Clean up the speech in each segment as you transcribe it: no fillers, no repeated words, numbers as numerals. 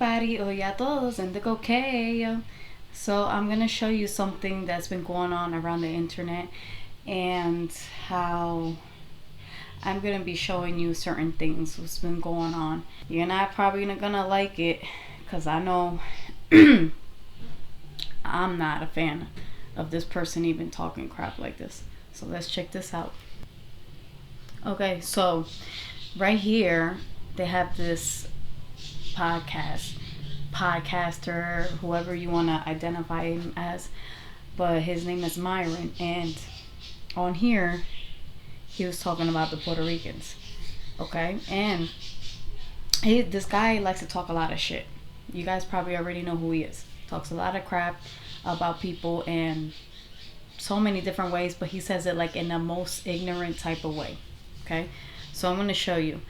everybody, hoy a todos, indigo que. So I'm gonna show you something that's been going on around the internet and how I'm gonna be showing you certain things what's been going on. You're not probably not gonna like it because I know I'm not a fan of this person even talking crap like this. So let's check this out. Okay, so right here they have this podcaster, whoever you want to identify him as, but his name is Myron, and on here he was talking about the Puerto Ricans. Okay, and this guy likes to talk a lot of shit. You guys probably already know who he is. Talks a lot of crap about people in so many different ways, but he says it like in the most ignorant type of way. Okay, so I'm going to show you.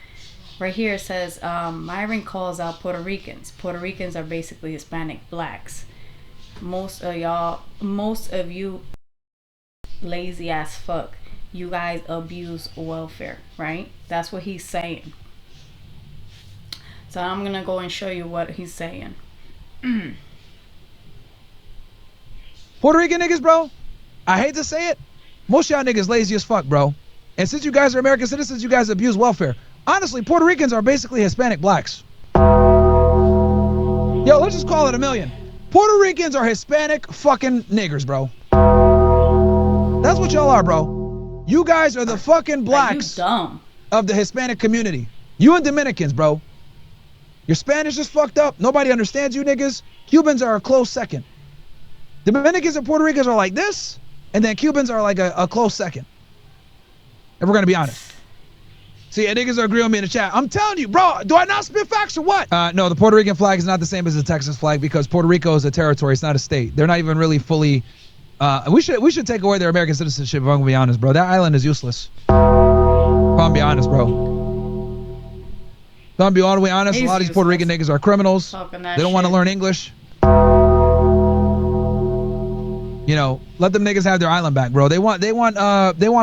Right here it says Myron calls out Puerto Ricans. Puerto Ricans are basically Hispanic blacks. Most of you lazy as fuck. You guys abuse welfare, right? That's what he's saying. So I'm gonna go and show you what he's saying. Puerto Rican niggas, bro, I hate to say it, most of y'all niggas lazy as fuck, bro. And since you guys are American citizens, you guys abuse welfare. Honestly, Puerto Ricans are basically Hispanic blacks. Yo, let's just call it a million. Puerto Ricans are Hispanic fucking niggers, bro. That's what y'all are, bro. You guys are the fucking blacks of the Hispanic community. You and Dominicans, bro. Your Spanish is fucked up. Nobody understands you niggas. Cubans are a close second. Dominicans and Puerto Ricans are like this, and then Cubans are like a close second. If we're gonna be honest. See, niggas are agreeing with me in the chat. I'm telling you, bro, do I not spit facts or what? No, the Puerto Rican flag is not the same as the Texas flag because Puerto Rico is a territory, it's not a state. They're not even really fully, we should take away their American citizenship if I'm gonna be honest, bro. That island is useless. If I'm gonna be honest, bro. If I'm gonna be all the way honest, a lot of these Puerto Rican niggas are criminals. They don't want to learn English. You know, let them niggas have their island back, bro. They want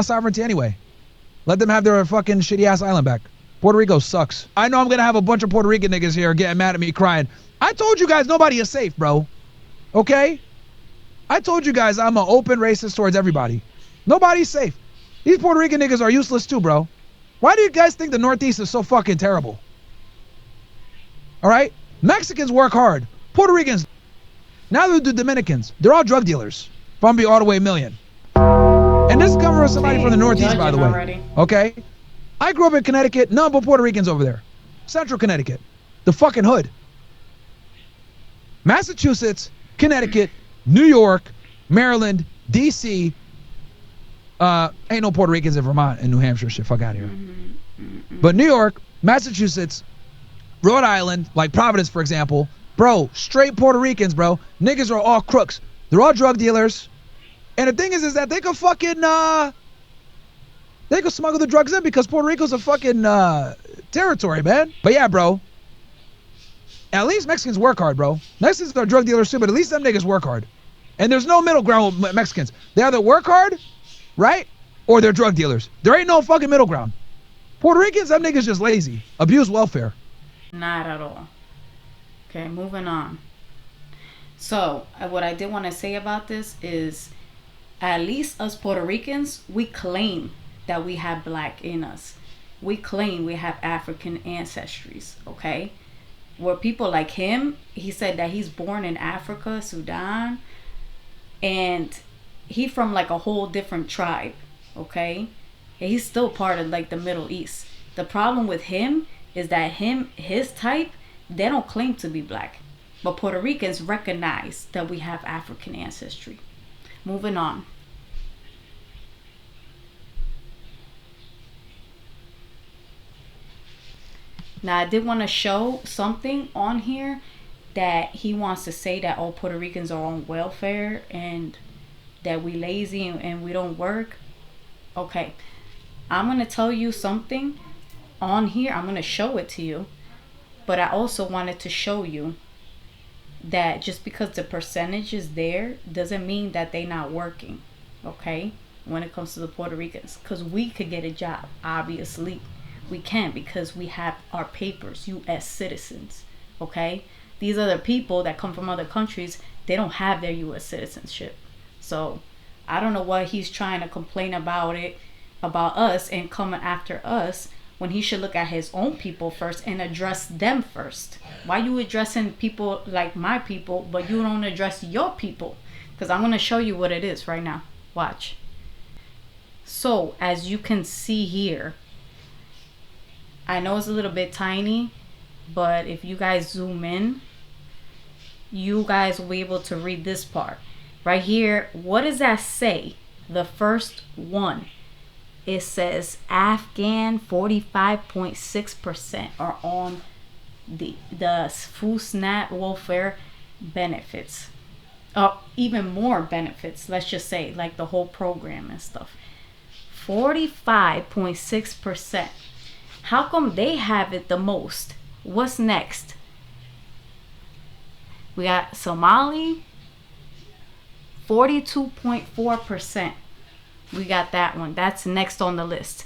sovereignty anyway. Let them have their fucking shitty ass island back. Puerto Rico sucks. I know I'm gonna have a bunch of Puerto Rican niggas here getting mad at me crying. I told you guys nobody is safe, bro. Okay? I told you guys I'm an open racist towards everybody. Nobody's safe. These Puerto Rican niggas are useless too, bro. Why do you guys think the Northeast is so fucking terrible? Alright? Mexicans work hard. Puerto Ricans, neither do Dominicans. They're all drug dealers. If I'm gonna be all the way a million. And this is coming from somebody from the Northeast, by the way. Already. Okay? I grew up in Connecticut, none but Puerto Ricans over there. Central Connecticut. The fucking hood. Massachusetts, Connecticut, New York, Maryland, DC. Ain't no Puerto Ricans in Vermont and New Hampshire. Shit, fuck out of here. But New York, Massachusetts, Rhode Island, like Providence, for example. Bro, straight Puerto Ricans, bro. Niggas are all crooks. They're all drug dealers. And the thing is that they could fucking, they could smuggle the drugs in because Puerto Rico's a fucking, territory, man. But yeah, bro. At least Mexicans work hard, bro. Mexicans are drug dealers too, but at least them niggas work hard. And there's no middle ground with Mexicans. They either work hard, right? Or they're drug dealers. There ain't no fucking middle ground. Puerto Ricans, them niggas just lazy. Abuse welfare. Not at all. Okay, moving on. So, what I did want to say about this is, at least us Puerto Ricans, we claim that we have black in us. We claim we have African ancestries, okay? Where people like him, he said that he's born in Africa, Sudan, and he from like a whole different tribe, okay? And he's still part of like the Middle East. The problem with him is that his type, they don't claim to be black. But Puerto Ricans recognize that we have African ancestry. Moving on. Now, I did want to show something on here that he wants to say that all Puerto Ricans are on welfare and that we lazy and we don't work. Okay, I'm going to tell you something on here. I'm going to show it to you. But I also wanted to show you that just because the percentage is there doesn't mean that they not working, okay, when it comes to the Puerto Ricans, because we could get a job. Obviously we can, because we have our papers, U.S. citizens, okay. these other people that come from other countries, they don't have their U.S. citizenship. So I don't know what he's trying to complain about us and coming after us, when he should look at his own people first and address them first. Why you addressing people like my people, but you don't address your people? Because I'm going to show you what it is right now. Watch. So as you can see here, I know it's a little bit tiny, but if you guys zoom in, you guys will be able to read this part right here. What does that say? The first one, it says Afghan 45.6% are on the food stamp welfare benefits, even more benefits, let's just say, like the whole program and stuff. 45.6%. How come they have it the most? What's next? We got Somali, 42.4%. We got that one. That's next on the list.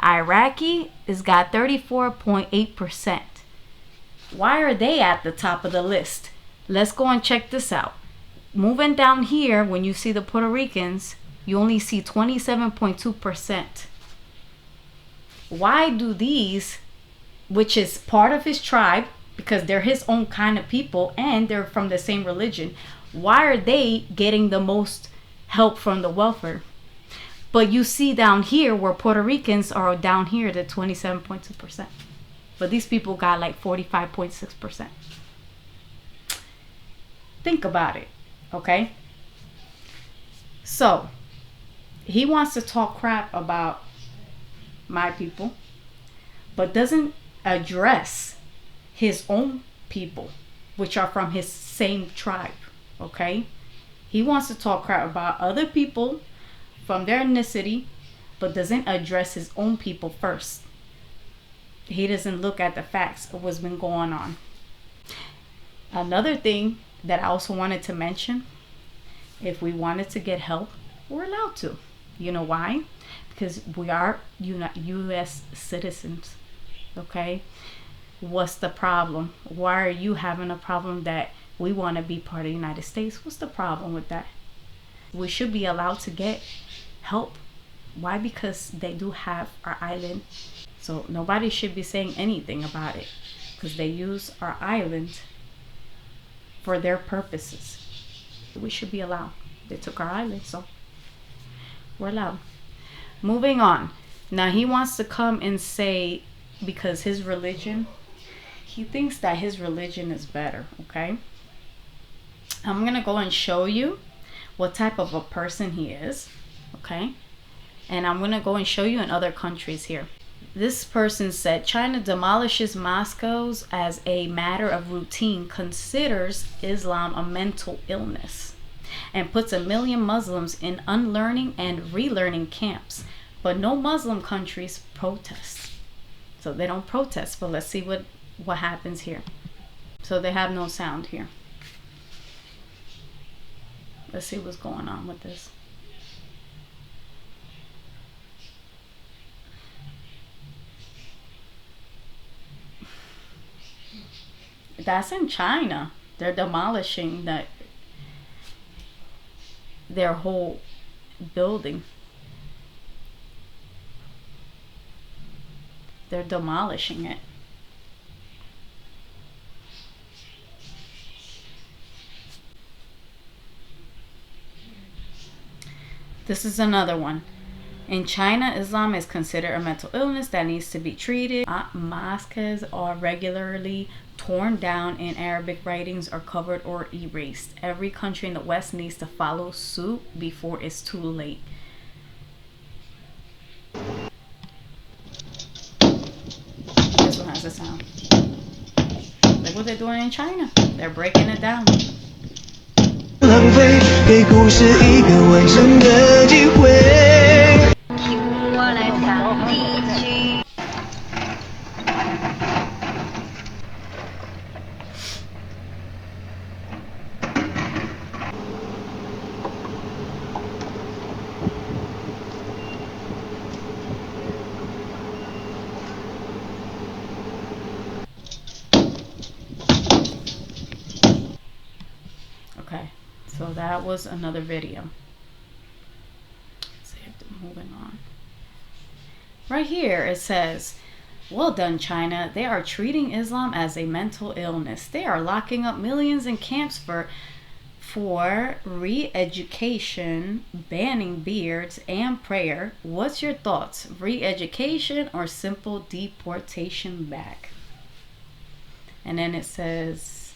Iraqi has got 34.8%. Why are they at the top of the list? Let's go and check this out. Moving down here, when you see the Puerto Ricans, you only see 27.2%. Why do these, which is part of his tribe, because they're his own kind of people and they're from the same religion, why are they getting the most help from the welfare? But you see down here where Puerto Ricans are down here, the 27.2%. But these people got like 45.6%. Think about it, okay? So he wants to talk crap about my people, but doesn't address his own people, which are from his same tribe, okay? He wants to talk crap about other people from their ethnicity, but doesn't address his own people first. He doesn't look at the facts of what's been going on. Another thing that I also wanted to mention, if we wanted to get help, we're allowed to. You know why? Because we are U.S. citizens, okay? What's the problem? Why are you having a problem that we want to be part of the United States? What's the problem with that? We should be allowed to get help. Why? Because they do have our island. So nobody should be saying anything about it, because they use our island for their purposes. We should be allowed. They took our island, so we're allowed. Moving on. Now he wants to come and say, because his religion, he thinks that his religion is better, okay? I'm going to go and show you what type of a person he is, okay? And I'm going to go and show you in other countries here. This person said, China demolishes mosques as a matter of routine, considers Islam a mental illness, and puts 1 million Muslims in unlearning and relearning camps. But no Muslim countries protest. So they don't protest, but let's see what happens here. So they have no sound here. Let's see what's going on with this. That's in China. They're demolishing their whole building. They're demolishing it. This is another one. In China, Islam is considered a mental illness that needs to be treated. Mosques are regularly torn down and Arabic writings are covered or erased. Every country in the West needs to follow suit before it's too late. This one has a sound. Look what they're doing in China. They're breaking it down. 浪费，给故事一个完整的机会。请我来唱一句。that was another video. Let's see if they're moving on. Right here it says, well done, China. They are treating Islam as a mental illness. They are locking up millions in camps for re-education, banning beards and prayer. What's your thoughts? Re-education or simple deportation back? And then it says,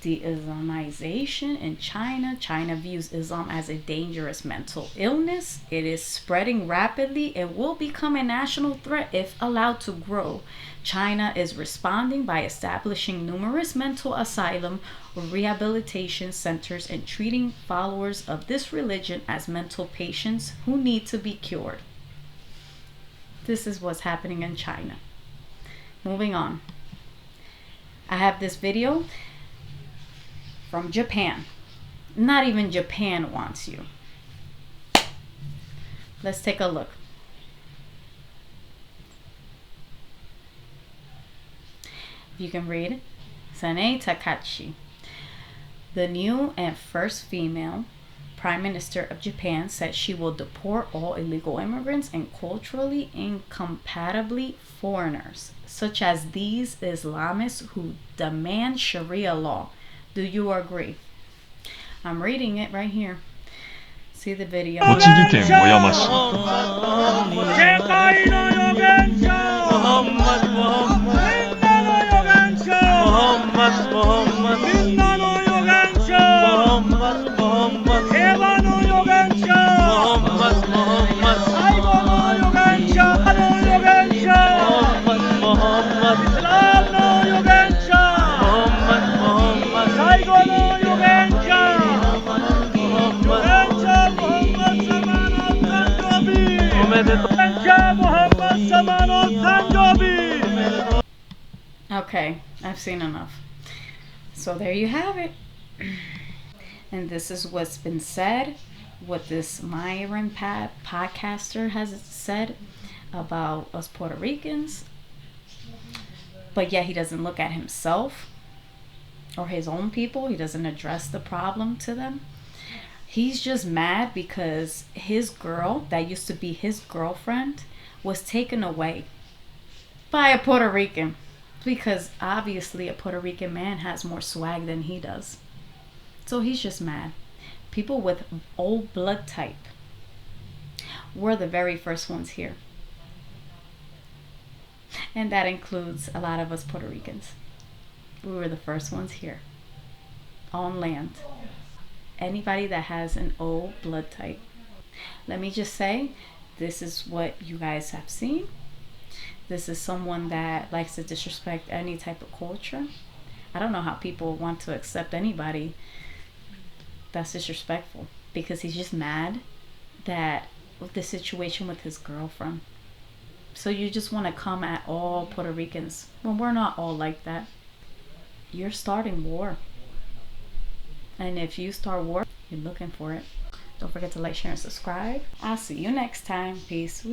de-Islamization in China. China views Islam as a dangerous mental illness. It is spreading rapidly and will become a national threat if allowed to grow. China is responding by establishing numerous mental asylum or rehabilitation centers and treating followers of this religion as mental patients who need to be cured. This is what's happening in China. Moving on. I have this video from Japan. Not even Japan wants you. Let's take a look. You can read. Sanae Takachi, the new and first female Prime Minister of Japan, said she will deport all illegal immigrants and culturally incompatible foreigners, such as these Islamists who demand Sharia law. Do you agree? I'm reading it right here. See the video. 栃木県小山市 Okay, I've seen enough. So there you have it. And this is what's been said, what this Myron podcaster has said about us Puerto Ricans. But yet he doesn't look at himself or his own people. He doesn't address the problem to them. He's just mad because his girl, that used to be his girlfriend, was taken away by a Puerto Rican. Because obviously a Puerto Rican man has more swag than he does. So he's just mad. People with old blood type were the very first ones here. And that includes a lot of us Puerto Ricans. We were the first ones here on land. Anybody that has an O blood type. Let me just say, this is what you guys have seen. This is someone that likes to disrespect any type of culture. I don't know how people want to accept anybody that's disrespectful, because he's just mad that with the situation with his girlfriend. So you just want to come at all Puerto Ricans when we're not all like that. You're starting war. And if you start war, you're looking for it. Don't forget to like, share, and subscribe. I'll see you next time. Peace.